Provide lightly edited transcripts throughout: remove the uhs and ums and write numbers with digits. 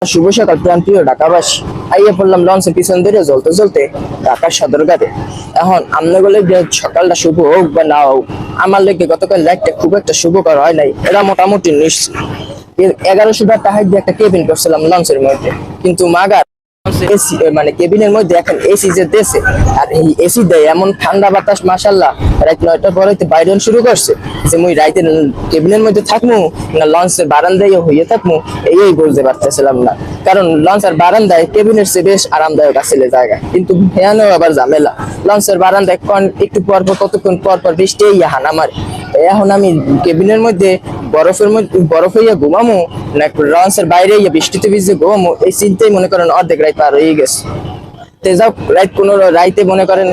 শুভ সকাল প্রান্তীয় ঢাকাবাসী। আইয়া পড়লাম লঞ্চের পিছন ধরে চলতে চলতে ঢাকার সদরঘাটে। এখন আমনে বলে যে সকালটা শুভ হোক বা না হোক, আমার লেগে গতকাল লাইটটা খুব একটা শুভকর হয় নাই। এরা মোটামুটি নিশ্চিত 1100 টাকা দিয়ে একটা কেবিন করছিলাম লঞ্চের মধ্যে, কিন্তু মাগার এসি মানে কেবিনের মধ্যে এখন এসি যে দেশে, আর এই এসি দেয় এমন ঠান্ডা বাতাস, মাশাল্লাহ। রাত 9টার পরে বাইরে শুরু করছে যে মুই রাইতে কেবিনের মধ্যে থাকমু না লঞ্চের বারান্দায় হইয়ে থাকমু, এই বলতে পারতেছিলাম না। কারণ লঞ্চের বারান্দায় কেবিনের চেয়ে বেশ আরামদায়ক আসলে জায়গা, কিন্তু ভয়ানক আবার ঝামেলা। লঞ্চের বারান্দায় একটু পর পর কতক্ষণ পর পর বৃষ্টি হান আমার। এখন আমি কেবিনের মধ্যে বরফ হইয়া ঘুমামু না লঞ্চের বাইরে বৃষ্টিতে ভিজে ঘুমামু, এই চিন্তাই মনে করেন অর্ধেক রাত পার হয়ে গেছে। যাও রাইতে মনে করেন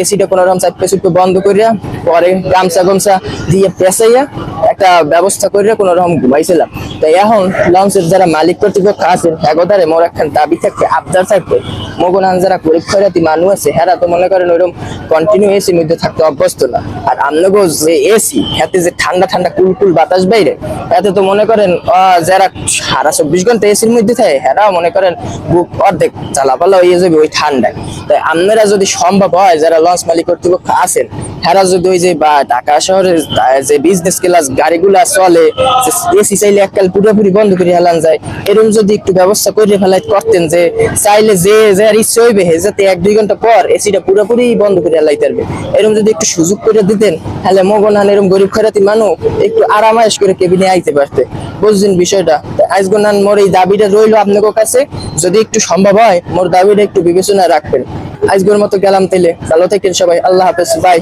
এসিটা কোনো রকম চাপে চুপে বন্ধ করিয়া পরে গামছা গামছা দিয়ে পেঁচাইয়া একটা ব্যবস্থা করিয়া কোনো রকম ঘুমাইছিলাম। তাই এখন লঞ্চের যারা মালিক কর্তৃপক্ষ আছেন এগোদারে মোর একখান দাবি থাকবে, আবদার থাকবে, মগনান যারা পরীক্ষার্থী মানুষ আছে হেরা তো মনে করেন ওইরকম কন্টিনিউ এসির মধ্যে থাকতে অভ্যস্ত না। আর আমনগো যে এসি হাতে যে ঠান্ডা ঠান্ডা কুলকুল বাতাস বাইরে, এতে তো মনে করেন যারা সারা 24 ঘন্টা এসির মধ্যে থাকে হেরা মনে করেন বুক অর্ধেক চালাপালা হয়ে যাবে ওই ঠান্ডায়। তাই আপনারা যদি সম্ভব হয় যারা লঞ্চ মালিক কর্তৃপক্ষ আছেন হেরা যদি ওই যে বা ঢাকা শহরে যে বিজনেস ক্লাস গাড়িগুলা চলে, এসি চাইলে এককাল পুরোপুরি বন্ধ করে হেলান যায়, এরকম যদি একটু ব্যবস্থা করে ফেলাই করতেন যে চাইলে যে যার ইচ্ছে হইবে যাতে 1-2 ঘন্টা পর এসিটা পুরোপুরি বন্ধ করে হেলাইতে পারবে, এরকম যদি একটু সুযোগ করে দিতেন তাহলে মগনান এরকম গরিব খরাতি মানুষ একটু আরামায়েশ করে কেবিনে আইতে পারতে। বুঝছেন বিষয়টা? আজগনান মোর এই দাবিটা রইলো আপনাদের কাছে, যদি একটু সম্ভব হয় মোর দাবিটা একটু বিবেচনায় রাখবেন। আজকের মতো গেলাম, তাইলে ভালো থাকেন সবাই, আল্লাহ হাফেজ, বাই।